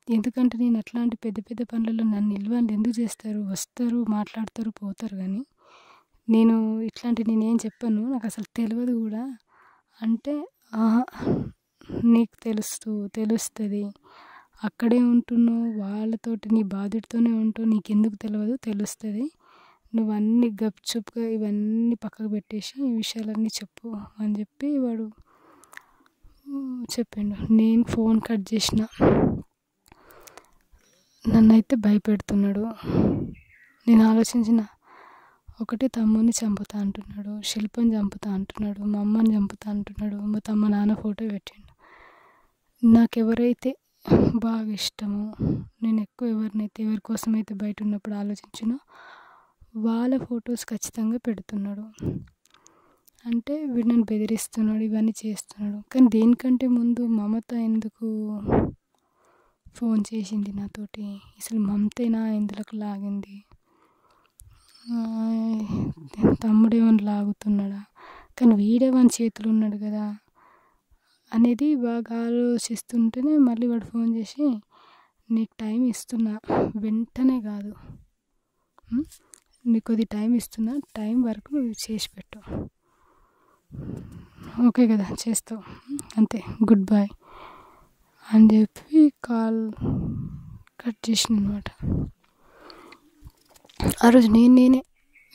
ఎందుకంటే నేను అట్లాంటి పెద్ద పెద్ద పనులలో నన్ను నిల్వలు ఎందుకు చేస్తారు, వస్తారు మాట్లాడతారు పోతారు, కానీ నేనేం చెప్పను, నాకు అసలు తెలియదు కూడా అంటే, నీకు తెలుస్తుంది, అక్కడే ఉంటున్నావు, వాళ్ళతోటి నీ బాధ్యతతోనే ఉంటావు, నీకెందుకు తెలియదు, తెలుస్తుంది, నువ్వు అన్నీ గప్చుప్గా ఇవన్నీ పక్కకు పెట్టేసి ఈ విషయాలన్నీ చెప్పు అని చెప్పి వాడు చెప్పిండు. నేను ఫోన్ కట్ చేసిన, నన్నైతే భయపెడుతున్నాడు. నేను ఆలోచించిన, ఒకటి తమ్ముని చంపుతా అంటున్నాడు, శిల్పని చంపుతా అంటున్నాడు, మా అమ్మని చంపుతా అంటున్నాడు, మా నాన్న ఫోటో పెట్టిండు. నాకెవరైతే బాగా ఇష్టమో, నేను ఎక్కువ ఎవరి కోసమైతే బయట ఉన్నప్పుడు ఆలోచించినో వాళ్ళ ఫొటోస్ ఖచ్చితంగా పెడుతున్నాడు. అంటే వీడు నన్ను బెదిరిస్తున్నాడు, ఇవన్నీ చేస్తున్నాడు. కానీ దీనికంటే ముందు మమత ఎందుకు ఫోన్ చేసింది నాతోటి, అసలు మమతేనా ఇందులోకి లాగింది, తమ్ముడేమని లాగుతున్నాడా, కానీ వీడేమని చేతులు ఉన్నాడు కదా అనేది బాగా ఆలోచిస్తుంటేనే మళ్ళీ వాడు ఫోన్ చేసి, నీకు టైం ఇస్తున్నా, వెంటనే కాదు, నీకు కొద్ది టైం ఇస్తున్నా, టైం వరకు నువ్వు చేసి పెట్టు, ఓకే కదా చేస్తావు, అంతే, గుడ్ బై అని చెప్పి కాల్ కట్ చేసిన అనమాట. ఆ రోజు నేనే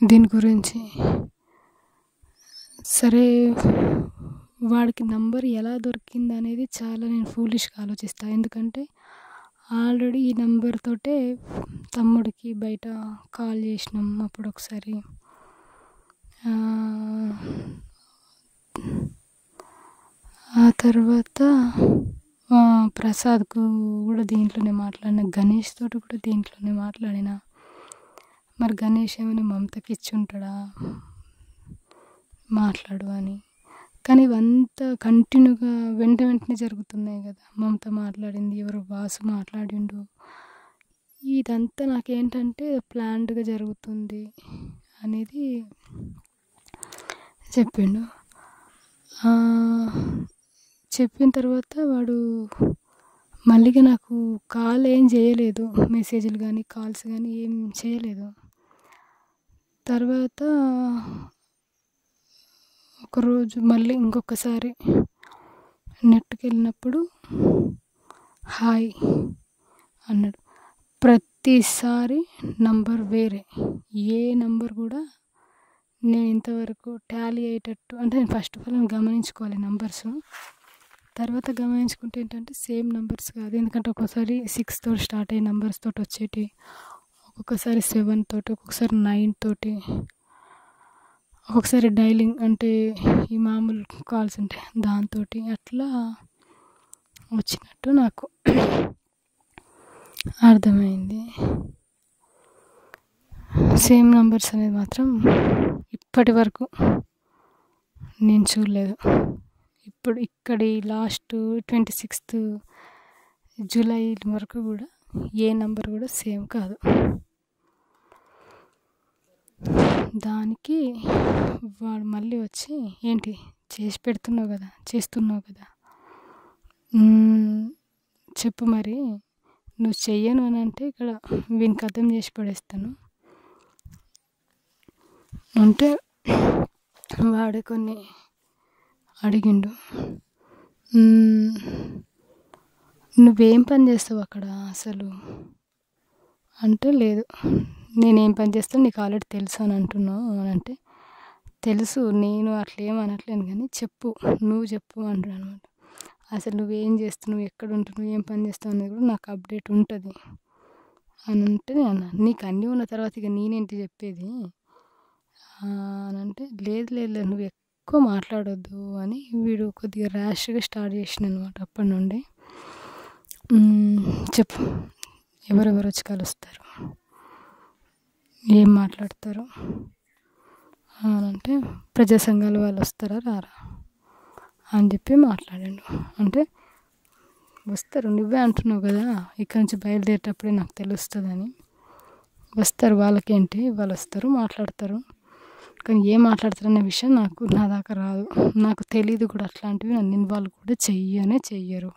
దీని గురించి, సరే వాడికి నంబర్ ఎలా దొరికింది అనేది చాలా నేను ఫూలిష్గా ఆలోచిస్తాను. ఎందుకంటే ఆల్రెడీ ఈ నెంబర్ తోటే తమ్ముడికి బయట కాల్ చేసినాం అప్పుడు ఒకసారి, ఆ తర్వాత ప్రసాద్కు కూడా దీంట్లోనే మాట్లాడిన, గణేష్ తోటి కూడా దీంట్లోనే మాట్లాడిన. మరి గణేష్ ఏమైనా మమతకి ఇచ్చి ఉంటాడా మాట్లాడు అని. కానీ ఇవంతా కంటిన్యూగా వెంటనే జరుగుతున్నాయి కదా. మమత మాట్లాడింది, ఎవరో వాసు మాట్లాడిండు. ఇదంతా నాకేంటంటే ప్లాన్డ్గా జరుగుతుంది అనేది చెప్పిండు. చెప్పిన తర్వాత వాడు మళ్ళీగా నాకు కాల్ ఏం చేయలేదు, మెసేజ్లు కానీ కాల్స్ కానీ ఏం చేయలేదు. తర్వాత ఒకరోజు మళ్ళీ ఇంకొకసారి నెట్కి వెళ్ళినప్పుడు హాయ్ అన్నాడు. ప్రతిసారి నంబర్ వేరే, ఏ నంబర్ కూడా నేను ఇంతవరకు టాలీ అయ్యేటట్టు, అంటే నేను ఫస్ట్ ఆఫ్ ఆల్ నేను గమనించుకోవాలి నంబర్స్. తర్వాత గమనించుకుంటే ఏంటంటే సేమ్ నంబర్స్ కాదు. ఎందుకంటే ఒక్కోసారి 6 తోటి స్టార్ట్ అయ్యే నంబర్స్ తోటి వచ్చేటి, ఒక్కొక్కసారి 7 తోటి, ఒక్కొక్కసారి 9 తోటి, ఒక్కొక్కసారి డైలింగ్ అంటే ఈ మామూలు కాల్స్ ఉంటాయి దాంతో అట్లా వచ్చినట్టు నాకు అర్థమైంది. సేమ్ నంబర్స్ అనేది మాత్రం ఇప్పటి వరకు నేను చూడలేదు. ఇప్పుడు ఇక్కడి లాస్ట్ 26th జూలై వరకు కూడా ఏ నంబర్ కూడా సేమ్ కాదు. దానికి వాడు మళ్ళీ వచ్చి ఏంటి చేస్తున్నావు కదా చెప్పు, మరి నువ్వు చెయ్యను అని అంటే ఇక్కడ వీనికి అర్థం చేసి పడేస్తాను అంటే వాడే కొన్ని అడిగిండు. నువ్వేం పని చేస్తావు అక్కడ అసలు అంటే, లేదు నేనేం పని చేస్తాను నీకు ఆల్రెడీ తెలుసు అని అంటున్నావు అని అంటే, తెలుసు నేను అట్లా ఏం అనట్లేను కానీ నువ్వు చెప్పు అంటాడు అనమాట. అసలు నువ్వేం చేస్తున్నావు, ఎక్కడ ఉంటున్నావు, ఏం పని చేస్తావు అనేది కూడా నాకు అప్డేట్ ఉంటుంది అని అంటే, నేను అన్నా నీకు అన్నీ ఉన్న తర్వాత ఇక నేనేంటి చెప్పేది అని అంటే, లేదు నువ్వు ఎక్కువ మాట్లాడొద్దు అని వీడు కొద్దిగా ర్యాష్గా స్టార్ట్ చేసిన అనమాట. అప్పటి నుండి చెప్పు, ఎవరెవరు వచ్చి కలుస్తారు, ఏం మాట్లాడతారు అని అంటే, ప్రజా సంఘాల వాళ్ళు వస్తారా రారా అని చెప్పి మాట్లాడాడు. అంటే వస్తారు, నువ్వే అంటున్నావు కదా ఇక్కడ నుంచి బయలుదేరేటప్పుడే నాకు తెలుస్తుందని. వస్తారు, వాళ్ళకేంటి వాళ్ళు వస్తారు మాట్లాడతారు, కానీ ఏం మాట్లాడతారు అనే విషయం నా దాకా రాదు, నాకు తెలీదు కూడా. అట్లాంటివి నన్ను ఇన్వాల్వ్ కూడా చెయ్యరు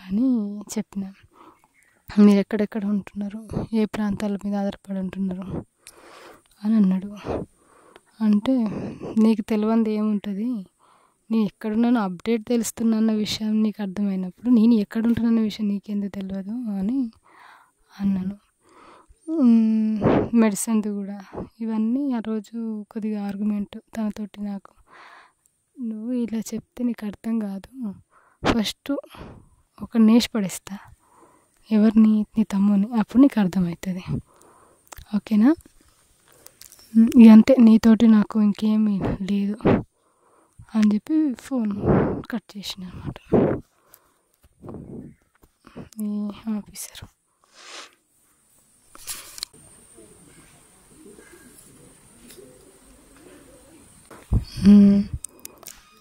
అని చెప్పిన. మీరు ఎక్కడెక్కడ ఉంటున్నారు, ఏ ప్రాంతాల మీద ఆధారపడి ఉంటున్నారు అని అన్నాడు. అంటే నీకు తెలియంది ఏముంటుంది, నేను ఎక్కడున్నానో అప్డేట్ తెలుస్తున్నా అన్న విషయం నీకు అర్థమైనప్పుడు నేను ఎక్కడుంటున్నా విషయం నీకెందుకు తెలియదు అని అన్నాను. మెడిసిన్ కూడా ఇవన్నీ ఆ రోజు కొద్దిగా ఆర్గ్యుమెంట్ తనతోటి నాకు. నువ్వు ఇలా చెప్తే నీకు అర్థం కాదు, ఫస్ట్ ఒక నేష్ పడేస్తా ఎవరిని, నీ తమ్ముని, అప్పుడు నీకు అర్థమవుతుంది ఓకేనా. ఇదంతే, నీతోటి నాకు ఇంకేమీ లేదు అని చెప్పి ఫోన్ కట్ చేసిన అనమాట ఈ ఆఫీసరు.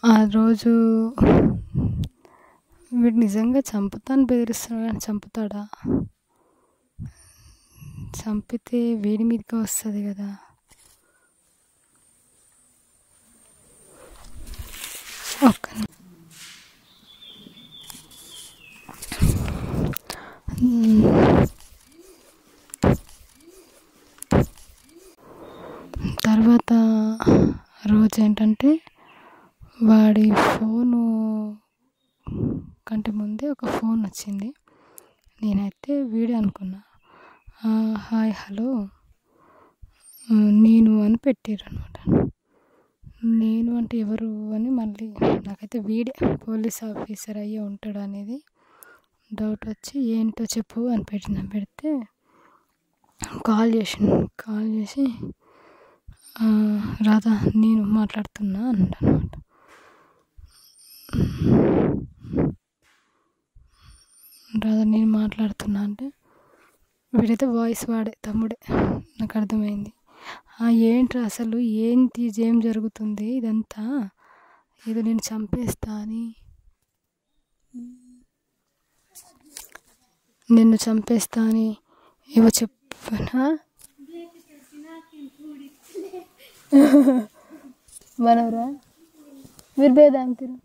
ఆ రోజు వీడు నిజంగా చంపుతాను బెదిరిస్తున్నాడు, కానీ చంపుతాడా? చంపితే వేడి మీదకి వస్తుంది కదా. ఓకే, తర్వాత రోజు ఏంటంటే వాడి ఫోను కంటే ముందే ఒక ఫోన్ వచ్చింది. నేనైతే వీడియో అనుకున్నా. హాయ్ హలో నేను అని పెట్టారు అనమాట. నేను అంటే ఎవరు అని మళ్ళీ నాకైతే వీడే పోలీస్ ఆఫీసర్ అయ్యే ఉంటాడు అనేది డౌట్ వచ్చి ఏంటో చెప్పు అని పెడితే కాల్ చేసి రాధా నేను మాట్లాడుతున్నా అన్నాడు అనమాట. రాదా నేను మాట్లాడుతున్నా అంటే వీడైతే వాయిస్ వాడే తమ్ముడే. నాకు అర్థమైంది. ఏంట్రా అసలు ఏంటి ఏం జరుగుతుంది ఇదంతా, ఏదో నేను చంపేస్తా అని, నిన్ను చంపేస్తా అని ఏవో చెప్పనా మనవరా మీరు బేదాంతిరు